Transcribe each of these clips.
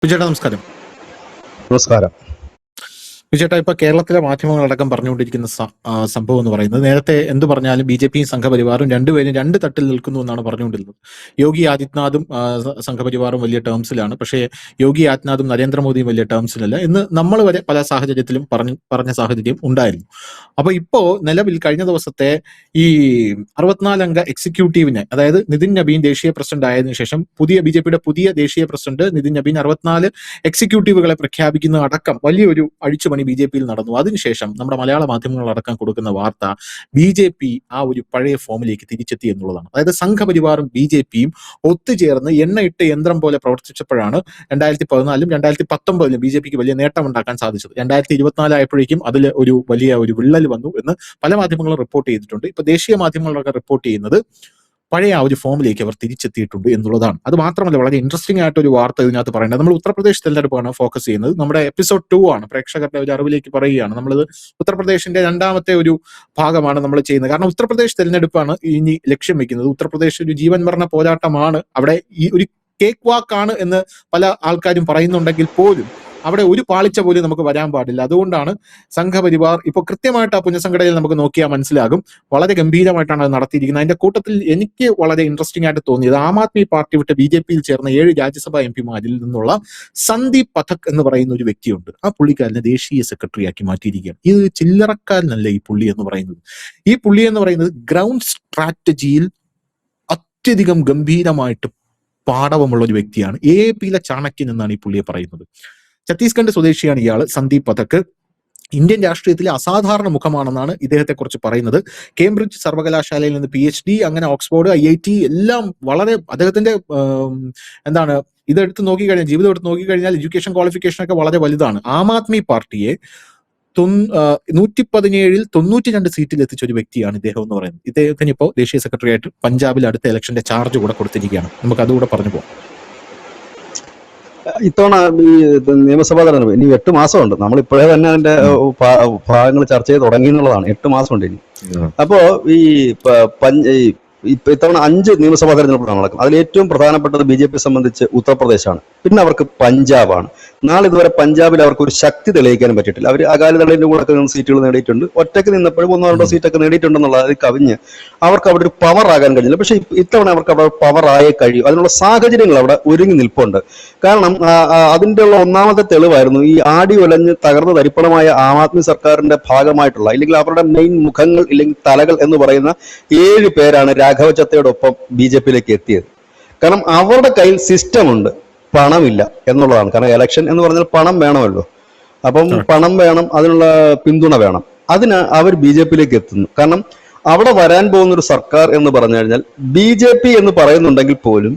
വിജയേട്ടാ നമസ്കാരം. നമസ്കാരം. വിജയേട്ടാ, ഇപ്പൊ കേരളത്തിലെ മാധ്യമങ്ങളടക്കം പറഞ്ഞുകൊണ്ടിരിക്കുന്ന സംഭവം എന്ന് പറയുന്നത്, നേരത്തെ എന്ത് പറഞ്ഞാലും ബി ജെ പിയും സംഘപരിവാറും രണ്ടുപേരും രണ്ട് തട്ടിൽ നിൽക്കുന്നു എന്നാണ് പറഞ്ഞുകൊണ്ടിരുന്നത്. യോഗി ആദിത്യനാഥും സംഘപരിവാറും വലിയ ടേംസിലാണ്, പക്ഷേ യോഗി ആദിത്യനാഥും നരേന്ദ്രമോദിയും വലിയ ടേംസിലല്ല എന്ന് നമ്മൾ വരെ പല സാഹചര്യത്തിലും പറഞ്ഞ സാഹചര്യം ഉണ്ടായിരുന്നു. അപ്പൊ ഇപ്പോ നിലവിൽ കഴിഞ്ഞ ദിവസത്തെ ഈ 64 അംഗ എക്സിക്യൂട്ടീവിനെ, അതായത് നിതിൻ നബീൻ ദേശീയ പ്രസിഡന്റ് ആയതിനു ശേഷം ബി ജെ പിയുടെ പുതിയ ദേശീയ പ്രസിഡന്റ് നിതിൻ നബീൻ 64 എക്സിക്യൂട്ടീവുകളെ പ്രഖ്യാപിക്കുന്ന അടക്കം വലിയൊരു അഴിച്ചുപണി ബി ജെ പിയിൽ നടന്നു. അതിനുശേഷം നമ്മുടെ മലയാള മാധ്യമങ്ങളടക്കം കൊടുക്കുന്ന വാർത്ത ബി ജെ പി ആ ഒരു പഴയ ഫോമിലേക്ക് തിരിച്ചെത്തി എന്നുള്ളതാണ്. അതായത് സംഘപരിവാറും ബി ജെ പിയും ഒത്തുചേർന്ന് എണ്ണയിട്ട് യന്ത്രം പോലെ പ്രവർത്തിച്ചപ്പോഴാണ് 2014 2019 ബി ജെ പിക്ക് വലിയ നേട്ടം ഉണ്ടാക്കാൻ സാധിച്ചത്. 2024 ആയപ്പോഴേക്കും അതിൽ ഒരു വലിയ ഒരു വിള്ളൽ വന്നു എന്ന് പല മാധ്യമങ്ങളും റിപ്പോർട്ട് ചെയ്തിട്ടുണ്ട്. ഇപ്പൊ ദേശീയ മാധ്യമങ്ങളൊക്കെ റിപ്പോർട്ട് ചെയ്യുന്നത് പഴയ ആ ഒരു ഫോമിലേക്ക് അവർ തിരിച്ചെത്തിയിട്ടുണ്ട് എന്നുള്ളതാണ്. അത് മാത്രമല്ല, വളരെ ഇൻട്രസ്റ്റിംഗ് ആയിട്ട് ഒരു വാർത്ത ഇതിനകത്ത് പറയേണ്ടത്, നമ്മൾ ഉത്തർപ്രദേശ് തെരഞ്ഞെടുപ്പാണ് ഫോക്കസ് ചെയ്യുന്നത്. നമ്മുടെ എപ്പിസോഡ് 2 ആണ്, പ്രേക്ഷകരുടെ ഒരു അറിവിലേക്ക് പറയുകയാണ്. നമ്മളിത് ഉത്തർപ്രദേശിന്റെ രണ്ടാമത്തെ ഒരു ഭാഗമാണ് നമ്മൾ ചെയ്യുന്നത്. കാരണം ഉത്തർപ്രദേശ് തെരഞ്ഞെടുപ്പാണ് ഇനി ലക്ഷ്യം വെക്കുന്നത്. ഉത്തർപ്രദേശ് ഒരു ജീവൻ മരണ പോരാട്ടമാണ്. അവിടെ ഈ ഒരു കേക്ക് വാക്കാണ് എന്ന് പല ആൾക്കാരും പറയുന്നുണ്ടെങ്കിൽ പോലും അവിടെ ഒരു പാളിച്ച പോലും നമുക്ക് വരാൻ പാടില്ല. അതുകൊണ്ടാണ് സംഘപരിവാർ ഇപ്പോൾ കൃത്യമായിട്ട് ആ പുനഃസംഘടനയിൽ നമുക്ക് നോക്കിയാൽ മനസ്സിലാകും, വളരെ ഗംഭീരമായിട്ടാണ് അത് നടത്തിയിരിക്കുന്നത്. അതിന്റെ കൂട്ടത്തിൽ എനിക്ക് വളരെ ഇൻട്രസ്റ്റിംഗ് ആയിട്ട് തോന്നിയത്, ആം ആദ്മി പാർട്ടി വിട്ട് ബി ജെ പിയിൽ ചേർന്ന 7 രാജ്യസഭാ എം പിമാരിൽ നിന്നുള്ള സന്ദീപ് പഥക് എന്ന് പറയുന്ന ഒരു വ്യക്തിയുണ്ട്. ആ പുള്ളിക്കാരനെ ദേശീയ സെക്രട്ടറി ആക്കി മാറ്റിയിരിക്കുകയാണ്. ഇത് ചില്ലറക്കാരനല്ല ഈ പുള്ളി എന്ന് പറയുന്നത്. ഈ പുള്ളി എന്ന് പറയുന്നത് ഗ്രൗണ്ട് സ്ട്രാറ്റജിയിൽ അത്യധികം ഗംഭീരമായിട്ട് പാടവമുള്ള ഒരു വ്യക്തിയാണ്. AAP-യിലെ ചാണക്യൻ എന്നാണ് ഈ പുള്ളിയെ പറയുന്നത്. ഛത്തീസ്ഗഡ് സ്വദേശിയാണ് ഇയാൾ, സന്ദീപ് പഥക്. ഇന്ത്യൻ രാഷ്ട്രീയത്തിലെ അസാധാരണ മുഖമാണെന്നാണ് ഇദ്ദേഹത്തെ കുറിച്ച് പറയുന്നത്. കേംബ്രിഡ്ജ് സർവകലാശാലയിൽ നിന്ന് PhD, അങ്ങനെ ഓക്സ്ഫോർഡ്, IIT എല്ലാം വളരെ അദ്ദേഹത്തിന്റെ ഇതെടുത്ത് നോക്കിക്കഴിഞ്ഞാൽ, ജീവിതം എടുത്ത് നോക്കിക്കഴിഞ്ഞാൽ എഡ്യൂക്കേഷൻ ക്വാളിഫിക്കേഷൻ ഒക്കെ വളരെ വലുതാണ്. ആം ആദ്മി പാർട്ടിയെ 117-ൽ 92 സീറ്റിൽ എത്തിച്ച ഒരു വ്യക്തിയാണ് ഇദ്ദേഹം എന്ന് പറയുന്നത്. ഇദ്ദേഹത്തിന് ഇപ്പോൾ ദേശീയ സെക്രട്ടറി ആയിട്ട് പഞ്ചാബിൽ അടുത്ത ഇലക്ഷന്റെ ചാർജ് കൂടെ കൊടുത്തിരിക്കുകയാണ്. നമുക്ക് അതുകൂടെ പറഞ്ഞു പോകാം. ഇത്തവണ ഈ നിയമസഭാ തെരഞ്ഞെടുപ്പ് ഇനി 8 മാസമുണ്ട്. നമ്മൾ ഇപ്പോഴേ തന്നെ അതിന്റെ ഭാഗങ്ങൾ ചർച്ച ചെയ്ത് തുടങ്ങി എന്നുള്ളതാണ്. 8 മാസമുണ്ട് ഇനി. അപ്പോ ഈ ഇത്തവണ 5 നിയമസഭാ തെരഞ്ഞെടുപ്പാണ് നടക്കുന്നത്. അതിൽ ഏറ്റവും പ്രധാനപ്പെട്ടത് BJP സംബന്ധിച്ച് ഉത്തർപ്രദേശാണ്. പിന്നെ അവർക്ക് പഞ്ചാബാണ്. നാളെ ഇതുവരെ പഞ്ചാബിൽ അവർക്ക് ഒരു ശക്തി തെളിയിക്കാനും പറ്റിയിട്ടില്ല. അവർ അകാലിദളിന്റെ കൂടെ ഒക്കെ സീറ്റുകൾ നേടിയിട്ടുണ്ട്. ഒറ്റയ്ക്ക് നിന്നപ്പോഴും 1-2 സീറ്റൊക്കെ നേടിയിട്ടുണ്ടെന്നുള്ള അത് കവിഞ്ഞ് അവർക്ക് അവിടെ ഒരു പവർ ആകാൻ കഴിഞ്ഞില്ല. പക്ഷെ ഇത്തവണ അവർക്ക് അവിടെ പവർ ആയേ കഴിയും. അതിനുള്ള സാഹചര്യങ്ങൾ അവിടെ ഒരുങ്ങി നിൽപ്പുണ്ട്. കാരണം അതിന്റെ ഉള്ള ഒന്നാമത്തെ തെളിവായിരുന്നു ഈ ആടി ഒലഞ്ഞ് തകർന്ന് തരിപ്പണമായ ആം ആദ്മി സർക്കാരിന്റെ ഭാഗമായിട്ടുള്ള, ഇല്ലെങ്കിൽ അവരുടെ മെയിൻ മുഖങ്ങൾ ഇല്ലെങ്കിൽ തലകൾ എന്ന് പറയുന്ന 7 പേരാണ് രാഘവ ചത്തയോടൊപ്പം BJP-യിലേക്ക് എത്തിയത്. കാരണം അവരുടെ കയ്യിൽ സിസ്റ്റം ഉണ്ട്, പണമില്ല എന്നുള്ളതാണ്. കാരണം ഇലക്ഷൻ എന്ന് പറഞ്ഞാൽ പണം വേണമല്ലോ. അപ്പം പണം വേണം, അതിനുള്ള പിന്തുണ വേണം. അതിന് അവർ BJP-യിലേക്ക് എത്തുന്നു. കാരണം അവിടെ വരാൻ പോകുന്ന ഒരു സർക്കാർ എന്ന് പറഞ്ഞു കഴിഞ്ഞാൽ BJP എന്ന് പറയുന്നുണ്ടെങ്കിൽ പോലും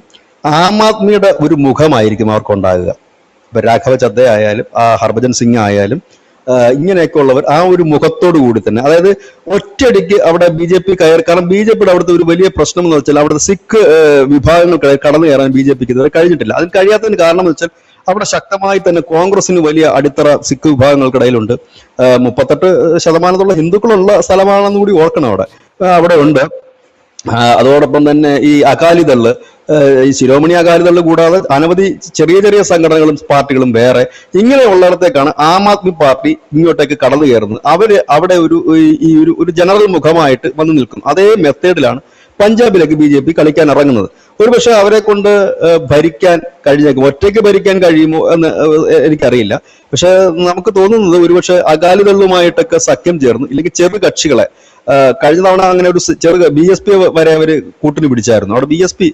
ആം ആദ്മിയുടെ ഒരു മുഖമായിരിക്കും അവർക്കുണ്ടാകുക. ഇപ്പൊ രാഘവ ചദ്ദ ആയാലും ഹർഭജൻ സിംഗ് ആയാലും ഇങ്ങനെയൊക്കെ ഉള്ളവർ ആ ഒരു മുഖത്തോടു കൂടി തന്നെ, അതായത് ഒറ്റയടിക്ക് അവിടെ BJP കയറി. കാരണം BJP-യുടെ അവിടുത്തെ ഒരു വലിയ പ്രശ്നം എന്ന് വെച്ചാൽ അവിടുത്തെ സിഖ് വിഭാഗങ്ങൾ കടന്നു കയറാൻ BJP-ക്ക് ഇതുവരെ കഴിഞ്ഞിട്ടില്ല. അതിന് കഴിയാത്തതിന് കാരണം എന്ന് വെച്ചാൽ അവിടെ ശക്തമായി തന്നെ കോൺഗ്രസിന് വലിയ അടിത്തറ സിഖ് വിഭാഗങ്ങൾക്കിടയിലുണ്ട്. 38% ഹിന്ദുക്കളുള്ള സ്ഥലമാണെന്ന് കൂടി ഓർക്കണം. അവിടെ ഉണ്ട്. അതോടൊപ്പം തന്നെ ഈ അകാലിദള്, ഈ ശിരോമണി അകാലിദള് കൂടാതെ അനവധി ചെറിയ ചെറിയ സംഘടനകളും പാർട്ടികളും വേറെ, ഇങ്ങനെയുള്ളിടത്തേക്കാണ് ആം ആദ്മി പാർട്ടി ഇങ്ങോട്ടേക്ക് കടന്നു കയറുന്നത്. അവര് അവിടെ ഒരു ജനറൽ മുഖമായിട്ട് വന്നു നിൽക്കും. അതേ മെത്തേഡിലാണ് പഞ്ചാബിലേക്ക് BJP കളിക്കാൻ ഇറങ്ങുന്നത്. ഒരുപക്ഷെ അവരെ കൊണ്ട് ഭരിക്കാൻ കഴിഞ്ഞേക്കും. ഒറ്റയ്ക്ക് ഭരിക്കാൻ കഴിയുമോ എന്ന് എനിക്കറിയില്ല. പക്ഷെ നമുക്ക് തോന്നുന്നത് ഒരുപക്ഷെ അകാലിദളുമായിട്ടൊക്കെ സഖ്യം ചേർന്ന്, ഇല്ലെങ്കിൽ ചെറു കക്ഷികളെ, കഴിഞ്ഞ തവണ അങ്ങനെ ഒരു BSP വരെ അവര് കൂട്ടിന് പിടിച്ചായിരുന്നു. അവിടെ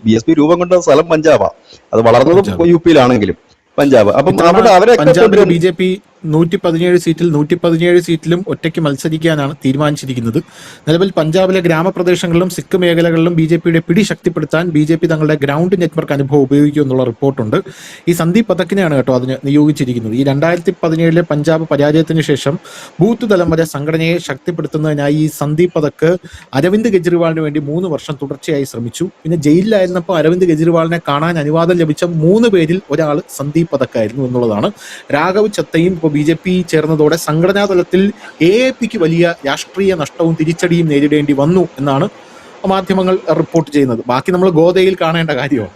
BSP രൂപം കൊണ്ട സ്ഥലം പഞ്ചാബാ. അത് വളർന്നതും UP-യിലാണെങ്കിലും പഞ്ചാബ്. അപ്പം അവിടെ അവരെ BJP 117 സീറ്റിലും ഒറ്റയ്ക്ക് മത്സരിക്കാനാണ് തീരുമാനിച്ചിരിക്കുന്നത്. നിലവിൽ പഞ്ചാബിലെ ഗ്രാമപ്രദേശങ്ങളിലും സിഖ് മേഖലകളിലും BJP-യുടെ പിടി ശക്തിപ്പെടുത്താൻ BJP തങ്ങളുടെ ഗ്രൗണ്ട് നെറ്റ്വർക്ക് അനുഭവം ഉപയോഗിക്കും എന്നുള്ള റിപ്പോർട്ടുണ്ട്. ഈ സന്ദീപ് പഥക്കിനെയാണ് കേട്ടോ അതിന് നിയോഗിച്ചിരിക്കുന്നത്. ഈ 2017 പഞ്ചാബ് പരാജയത്തിന് ശേഷം ബൂത്ത് തലം വരെ സംഘടനയെ ശക്തിപ്പെടുത്തുന്നതിനായി ഈ സന്ദീപ് പഥക്ക് അരവിന്ദ് കെജ്രിവാളിന് വേണ്ടി 3 വർഷം തുടർച്ചയായി ശ്രമിച്ചു. പിന്നെ ജയിലിലായിരുന്നപ്പോൾ അരവിന്ദ് കെജ്രിവാളിനെ കാണാൻ അനുവാദം ലഭിച്ച 3 പേരിൽ ഒരാൾ സന്ദീപ് പഥക്കായിരുന്നു എന്നുള്ളതാണ്. രാഘവ് ചത്തയും BJP ചേർന്നതോടെ സംഘടനാ തലത്തിൽ AAP-ക്ക് വലിയ രാഷ്ട്രീയ നഷ്ടവും തിരിച്ചടിയും നേരിടേണ്ടി വന്നു എന്നാണ് മാധ്യമങ്ങൾ റിപ്പോർട്ട് ചെയ്യുന്നത്. ബാക്കി നമ്മൾ ഗോദയിൽ കാണേണ്ട കാര്യമാണ്.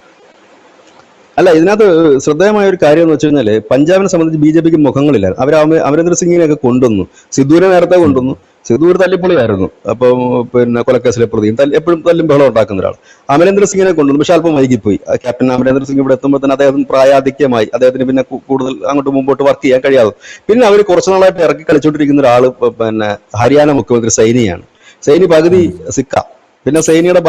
അല്ല, ഇതിനകത്ത് ശ്രദ്ധേയമായ ഒരു കാര്യം എന്ന് വെച്ച് കഴിഞ്ഞാല് പഞ്ചാബിനെ സംബന്ധിച്ച് BJPക്ക് മുഖങ്ങളില്ല. അമരീന്ദർ സിംഗിനെയൊക്കെ കൊണ്ടുവന്നു, സിദ്ധുവിനെ നേരത്തെ കൊണ്ടുവന്നു. സിദ്ധു ഒരു തല്ലിപ്പൊളിയായിരുന്നു. അപ്പം പിന്നെ കൊലക്കേസിലെ പ്രതിയും എപ്പോഴും തല്ലും ബഹളം ഉണ്ടാക്കുന്ന ഒരാൾ. അമരീന്ദർ സിംഗിനെ കൊണ്ടുവന്നു, പക്ഷെ അല്പം വൈകിപ്പോയി. ക്യാപ്റ്റൻ അമരീന്ദർ സിംഗ് ഇവിടെ എത്തുമ്പോൾ തന്നെ അദ്ദേഹം പ്രായാധിക്യമായി, അദ്ദേഹത്തിന് പിന്നെ കൂടുതൽ അങ്ങോട്ട് മുമ്പോട്ട് വർക്ക് ചെയ്യാൻ കഴിയാതെ. പിന്നെ അവർ കുറച്ചു നാളായിട്ട് ഇറക്കി കളിച്ചോണ്ടിരിക്കുന്ന ഒരാൾ പിന്നെ ഹരിയാന മുഖ്യമന്ത്രി സൈനിയാണ്. സൈനി പകുതി സിക്ക. പിന്നെ സൈനിയുടെ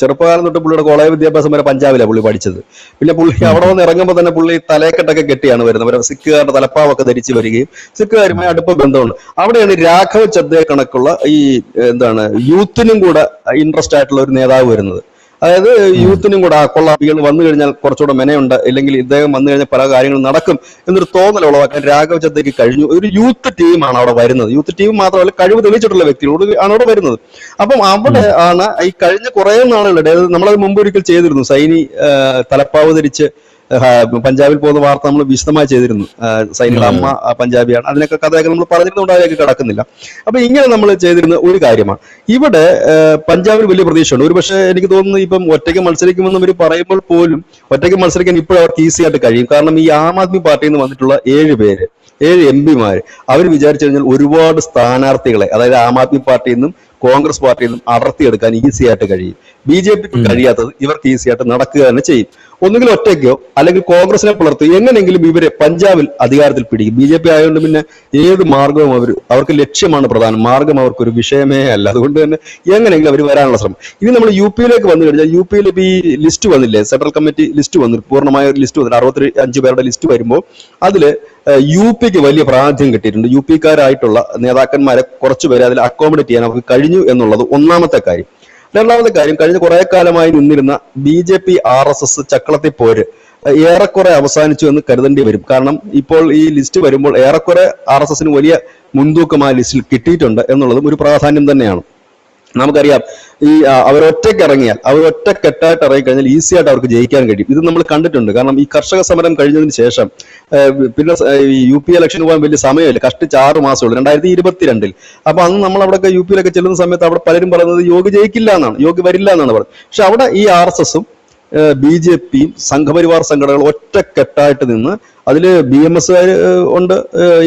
ചെറുപ്പകാലം തൊട്ട് പുള്ളിയുടെ കോളേജ് വിദ്യാഭ്യാസം വരെ പഞ്ചാബിലാണ് പുള്ളി പഠിച്ചത്. പിന്നെ പുള്ളി അവിടെ വന്ന് ഇറങ്ങുമ്പോൾ തന്നെ പുള്ളി തലക്കെട്ടൊക്കെ കെട്ടിയാണ് വരുന്നത്. അവരെ സിഖുകാരുടെ തലപ്പാവൊക്കെ ധരിച്ച് വരികയും സിഖുകാരുമായി അടുത്ത ബന്ധമുണ്ട്. അവിടെയാണ് രാഘവ് ചദ്ദയെ കണക്കുള്ള ഈ യൂത്തിനും കൂടെ ഇൻട്രസ്റ്റ് ആയിട്ടുള്ള ഒരു നേതാവ് വരുന്നത്. അതായത് യൂത്തിനും കൂടെ കൊള്ളാപ്പികൾ വന്നു കഴിഞ്ഞാൽ കുറച്ചുകൂടെ മെനയുണ്ട്, അല്ലെങ്കിൽ ഇദ്ദേഹം വന്നു കഴിഞ്ഞാൽ പല കാര്യങ്ങളും നടക്കും എന്നൊരു തോന്നൽ ഉളവാക്കാൻ രാഘവ് ചദ്ദയ്ക്ക് കഴിഞ്ഞു. ഒരു യൂത്ത് ടീമാണ് അവിടെ വരുന്നത്. യൂത്ത് ടീം മാത്രമല്ല, കഴിവ് തെളിയിച്ചിട്ടുള്ള വ്യക്തികളോട് ആണ് അവിടെ വരുന്നത്. അപ്പം അവിടെ ആണ് ഈ കഴിഞ്ഞ കുറെ നാളുകളുടെ, നമ്മളത് മുമ്പ് ഒരിക്കൽ ചെയ്തിരുന്നു, സൈനി തലപ്പാവ് ധരിച്ച് പഞ്ചാബിൽ പോകുന്ന വാർത്ത നമ്മൾ വിശദമായി ചെയ്തിരുന്നു. സൈനിയുടെ അമ്മ പഞ്ചാബിയാണ്. അതിനൊക്കെ കഥയൊക്കെ നമ്മൾ പറഞ്ഞിരുന്നുകൊണ്ട് അതിലേക്ക് കിടക്കുന്നില്ല. അപ്പൊ ഇങ്ങനെ നമ്മൾ ചെയ്തിരുന്ന ഒരു കാര്യമാണ്. ഇവിടെ പഞ്ചാബിൽ വലിയ പ്രതീക്ഷയുണ്ട്. ഒരു പക്ഷേ എനിക്ക് തോന്നുന്നു ഇപ്പം ഒറ്റയ്ക്ക് മത്സരിക്കുമെന്ന് ഇവർ പറയുമ്പോൾ പോലും ഒറ്റയ്ക്ക് മത്സരിക്കാൻ ഇപ്പോൾ അവർക്ക് ഈസി ആയിട്ട് കഴിയും. കാരണം ഈ ആം ആദ്മി പാർട്ടിയിൽ നിന്ന് വന്നിട്ടുള്ള 7 MP അവർ വിചാരിച്ചു കഴിഞ്ഞാൽ ഒരുപാട് സ്ഥാനാർത്ഥികളെ, അതായത് ആം ആദ്മി പാർട്ടിയിൽ നിന്നും കോൺഗ്രസ് പാർട്ടിയിൽ നിന്നും അടർത്തിയെടുക്കാൻ ഈസി ആയിട്ട് കഴിയും. BJPക്ക് കഴിയാത്തത് ഇവർക്ക് ഈസി ആയിട്ട് നടക്കുക തന്നെ ചെയ്യും. ഒന്നുകിൽ ഒറ്റയ്ക്കോ അല്ലെങ്കിൽ കോൺഗ്രസിനെ പുലർത്തി എങ്ങനെയെങ്കിലും ഇവരെ പഞ്ചാബിൽ അധികാരത്തിൽ പിടിക്കും. BJP ആയതുകൊണ്ട് പിന്നെ ഏത് മാർഗവും അവർക്ക് ലക്ഷ്യമാണ് പ്രധാനം, മാർഗം അവർക്കൊരു വിഷയമേ അല്ല. അതുകൊണ്ട് തന്നെ എങ്ങനെയെങ്കിലും അവർ വരാനുള്ള ശ്രമം. ഇനി നമ്മൾ UP-യിലേക്ക് വന്നു കഴിഞ്ഞാൽ UP-യിൽ ഇപ്പൊ ഈ ലിസ്റ്റ് വന്നില്ലേ, സെൻട്രൽ കമ്മിറ്റി ലിസ്റ്റ് വന്നു, പൂർണ്ണമായ ഒരു ലിസ്റ്റ് വന്നില്ല. 65 പേരുടെ ലിസ്റ്റ് വരുമ്പോൾ അതില് UP-ക്ക് വലിയ പ്രാതിനിധ്യം കിട്ടിയിട്ടുണ്ട്. UP-ക്കാരായിട്ടുള്ള നേതാക്കന്മാരെ കുറച്ചുപേരെ അതിൽ അക്കോമഡേറ്റ് ചെയ്യാൻ അവർക്ക് കഴിഞ്ഞു എന്നുള്ളത് ഒന്നാമത്തെ കാര്യം. രണ്ടാമത്തെ കാര്യം, കഴിഞ്ഞ കുറെ കാലമായി നിന്നിരുന്ന BJP RSS ചക്കളത്തിൽ പോര് ഏറെക്കുറെ അവസാനിച്ചു എന്ന് കരുതേണ്ടി വരും. കാരണം ഇപ്പോൾ ഈ ലിസ്റ്റ് വരുമ്പോൾ ഏറെക്കുറെ RSSന് വലിയ മുൻതൂക്കം ആ ലിസ്റ്റിൽ കിട്ടിയിട്ടുണ്ട് എന്നുള്ളതും ഒരു പ്രാധാന്യം തന്നെയാണ്. നമുക്കറിയാം, ഈ അവരൊറ്റക്കെട്ടായിട്ട് ഇറങ്ങിക്കഴിഞ്ഞാൽ ഈസി ആയിട്ട് അവർക്ക് ജയിക്കാൻ കഴിയും. ഇത് നമ്മൾ കണ്ടിട്ടുണ്ട്. കാരണം ഈ കർഷക സമരം കഴിഞ്ഞതിന് ശേഷം പിന്നെ ഈ UP ഇലക്ഷൻ പോകാൻ വലിയ സമയമില്ല, കഷ്ടിച്ച് 6 മാസമുള്ളൂ, 2022-ൽ. അപ്പൊ അന്ന് നമ്മൾ അവിടെ UP-യിലൊക്കെ ചെല്ലുന്ന സമയത്ത് അവിടെ പലരും പറയുന്നത് യോഗി ജയിക്കില്ല എന്നാണ്, യോഗി വരില്ല എന്നാണ് പറയുന്നത്. പക്ഷെ അവിടെ ഈ RSS-ഉം BJP-യും സംഘപരിവാർ സംഘടനകൾ ഒറ്റക്കെട്ടായിട്ട് നിന്ന്, അതില് BMS-കാർ ഉണ്ട്,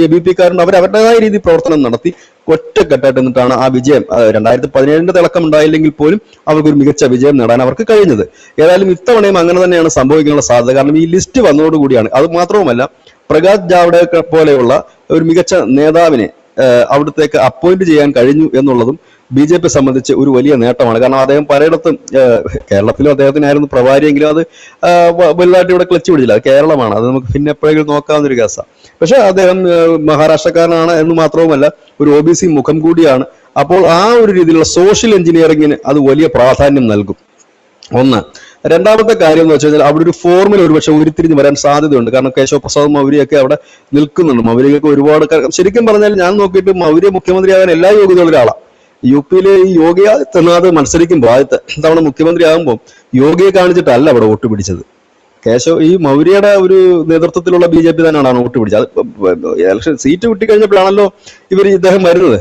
ABP-കാരുണ്ട്, അവരുടേതായ രീതിയിൽ പ്രവർത്തനം നടത്തി ഒറ്റക്കെട്ടായിട്ട് നിന്നിട്ടാണ് ആ വിജയം. 2017-ന്റെ തിളക്കം ഉണ്ടായില്ലെങ്കിൽ പോലും അവർക്കൊരു മികച്ച വിജയം നേടാൻ അവർക്ക് കഴിഞ്ഞത്. ഏതായാലും ഇത്തവണയും അങ്ങനെ തന്നെയാണ് സംഭവിക്കാനുള്ള സാധ്യത. കാരണം ഈ ലിസ്റ്റ് വന്നതോടുകൂടിയാണ്. അത് മാത്രവുമല്ല, പ്രകാശ് ജാവ്ദേക്കർ പോലെയുള്ള ഒരു മികച്ച നേതാവിനെ അവിടത്തേക്ക് അപ്പോയിന്റ് ചെയ്യാൻ കഴിഞ്ഞു എന്നുള്ളതും BJP സംബന്ധിച്ച് ഒരു വലിയ നേട്ടമാണ്. കാരണം അദ്ദേഹം പലയിടത്തും, കേരളത്തിലും അദ്ദേഹത്തിനായിരുന്നു പ്രഭാരിയെങ്കിലും അത് വലുതായിട്ട് ഇവിടെ ക്ലച്ച് പിടിച്ചില്ല. അത് കേരളമാണ്, അത് നമുക്ക് പിന്നെ എപ്പോഴെങ്കിലും നോക്കാവുന്ന ഒരു കേസാണ്. പക്ഷെ അദ്ദേഹം മഹാരാഷ്ട്രക്കാരനാണ് എന്ന് മാത്രവുമല്ല, ഒരു OBC മുഖം കൂടിയാണ്. അപ്പോൾ ആ ഒരു രീതിയിലുള്ള സോഷ്യൽ എഞ്ചിനീയറിംഗിന് അത് വലിയ പ്രാധാന്യം നൽകും. ഒന്ന്. രണ്ടാമത്തെ കാര്യം എന്ന് വെച്ച് കഴിഞ്ഞാൽ അവിടെ ഒരു ഫോർമുല ഒരുപക്ഷെ ഉരുത്തിരിഞ്ഞ് വരാൻ സാധ്യതയുണ്ട്. കാരണം കേശവ പ്രസാദ് മൗര്യയൊക്കെ അവിടെ നിൽക്കുന്നുണ്ട്. മൗര്യക്ക് ഒരുപാട്, ശരിക്കും പറഞ്ഞാൽ ഞാൻ നോക്കിയിട്ട് മൗര്യ മുഖ്യമന്ത്രിയാകാൻ എല്ലാ യോഗ്യതയുള്ള ഒരാളാണ്. UP-യിലെ ഈ യോഗി ആദിത്യനാഥ് മത്സരിക്കുമ്പോൾ ആദ്യത്തെ തവണ മുഖ്യമന്ത്രി ആകുമ്പോൾ യോഗിയെ കാണിച്ചിട്ടല്ല അവിടെ വോട്ട് പിടിച്ചത്. ഈ മൗര്യയുടെ ഒരു നേതൃത്വത്തിലുള്ള BJP തന്നെയാണ് വോട്ട് പിടിച്ചത്. അത് ഇലക്ഷൻ സീറ്റ് കിട്ടിക്കഴിഞ്ഞപ്പോഴാണല്ലോ ഇദ്ദേഹം വരുന്നത്,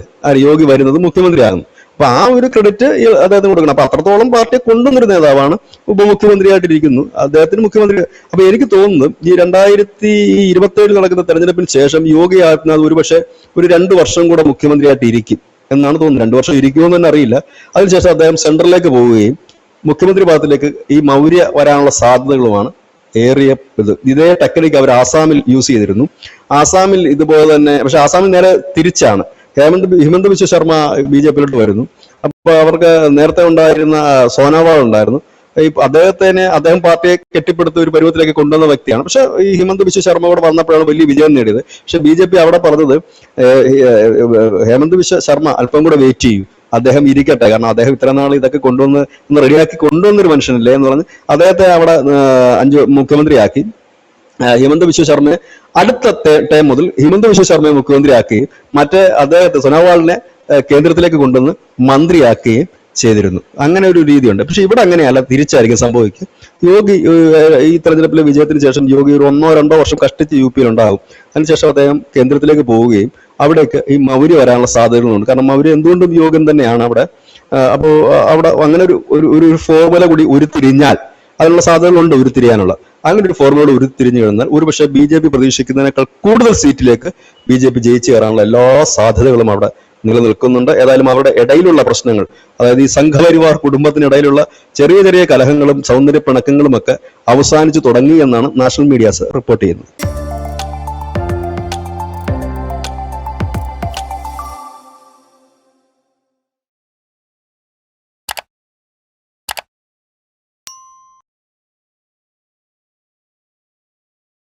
യോഗി വരുന്നത്, മുഖ്യമന്ത്രി ആകുന്നത്. അപ്പൊ ആ ഒരു ക്രെഡിറ്റ് അദ്ദേഹത്തിന് കൊടുക്കണം. അപ്പൊ അത്രത്തോളം പാർട്ടിയെ കൊണ്ടുവന്നൊരു നേതാവാണ്. ഉപമുഖ്യമന്ത്രിയായിട്ടിരിക്കുന്നു, അദ്ദേഹത്തിന് മുഖ്യമന്ത്രി. അപ്പൊ എനിക്ക് തോന്നുന്നു ഈ 2027 നടക്കുന്ന തെരഞ്ഞെടുപ്പിന് ശേഷം യോഗി ആദിത്യനാഥ് ഒരുപക്ഷെ ഒരു 2 വർഷം കൂടെ മുഖ്യമന്ത്രിയായിട്ട് ഇരിക്കും എന്നാണ് തോന്നുന്നത്. 2 വർഷം ഇരിക്കുമെന്ന് തന്നെ അറിയില്ല. അതിനുശേഷം അദ്ദേഹം സെൻട്രലിലേക്ക് പോവുകയും മുഖ്യമന്ത്രി പദത്തിലേക്ക് ഈ മൗര്യ വരാനുള്ള സാധ്യതകളുമാണ് ഏറിയ. ഇതേ ടെക്നിക്ക് അവർ ആസാമിൽ യൂസ് ചെയ്തിരുന്നു. ആസാമിൽ ഇതുപോലെ തന്നെ, പക്ഷെ ആസാമിൽ നേരെ തിരിച്ചാണ്. ഹിമന്ത ബിശ്വ ശർമ്മ BJP-യിലോട്ട് വരുന്നു. അപ്പൊ അവർക്ക് നേരത്തെ ഉണ്ടായിരുന്ന സോനോവാൾ ഉണ്ടായിരുന്നു. അദ്ദേഹം പാർട്ടിയെ കെട്ടിപ്പടുത്ത ഒരു പരുവത്തിലേക്ക് കൊണ്ടുവന്ന വ്യക്തിയാണ്. പക്ഷെ ഈ ഹിമന്ത ബിശ്വ ശർമ്മ കൂടെ വന്നപ്പോഴാണ് വലിയ വിജയം നേടിയത്. പക്ഷെ BJP അവിടെ പറഞ്ഞത് ഹേമന്ത് ബിശ്വ ശർമ്മ അല്പം കൂടെ വെയിറ്റ് ചെയ്യൂ, അദ്ദേഹം ഇരിക്കട്ടെ, കാരണം അദ്ദേഹം ഇത്ര നാൾ ഇതൊക്കെ കൊണ്ടുവന്ന് റെഡിയാക്കി കൊണ്ടുവന്നൊരു മനുഷ്യനല്ലേ എന്ന് പറഞ്ഞ് അദ്ദേഹത്തെ അവിടെ മുഖ്യമന്ത്രിയാക്കി. ഹിമന്ത ബിശ്വ ശർമ്മയെ അടുത്ത ടൈം മുതൽ ഹിമന്ത ബിശ്വ ശർമ്മയെ മുഖ്യമന്ത്രിയാക്കുകയും അദ്ദേഹത്തെ സോനോവാളിനെ കേന്ദ്രത്തിലേക്ക് കൊണ്ടുവന്ന് മന്ത്രിയാക്കുകയും ചെയ്തിരുന്നു. അങ്ങനെ ഒരു രീതിയുണ്ട്. പക്ഷെ ഇവിടെ അങ്ങനെയല്ല, തിരിച്ചായിരിക്കും സംഭവിക്കുക. യോഗി ഈ തെരഞ്ഞെടുപ്പിലെ വിജയത്തിന് ശേഷം യോഗി ഒരു 1-2 വർഷം കഷ്ടിച്ച് UP-യിൽ ഉണ്ടാകും. അതിനുശേഷം അദ്ദേഹം കേന്ദ്രത്തിലേക്ക് പോവുകയും അവിടേക്ക് ഈ മൗര്യ വരാനുള്ള സാധ്യതകളുണ്ട്. കാരണം മൗര്യ എന്തുകൊണ്ടും യോഗ്യൻ തന്നെയാണ് അവിടെ. അപ്പോൾ അവിടെ അങ്ങനെ ഒരു ഫോർമുല കൂടി ഉരുത്തിരിഞ്ഞാൽ അതിനുള്ള സാധ്യതകളുണ്ട് ഉരുത്തിരിയാനുള്ള. അങ്ങനെ ഒരു ഫോർമുല ഉരുത്തിരിഞ്ഞു കഴിഞ്ഞാൽ ഒരുപക്ഷെ BJP പ്രതീക്ഷിക്കുന്നതിനേക്കാൾ കൂടുതൽ സീറ്റിലേക്ക് BJP ജയിച്ചു കയറാനുള്ള എല്ലാ സാധ്യതകളും അവിടെ നിലനിൽക്കുന്നുണ്ട്. ഏതായാലും അവരുടെ ഇടയിലുള്ള പ്രശ്നങ്ങൾ, അതായത് ഈ സംഘപരിവാർ കുടുംബത്തിനിടയിലുള്ള ചെറിയ ചെറിയ കലഹങ്ങളും സൗന്ദര്യ പിണക്കങ്ങളും ഒക്കെ അവസാനിച്ചു തുടങ്ങി എന്നാണ് നാഷണൽ മീഡിയാസ് റിപ്പോർട്ട് ചെയ്യുന്നത്.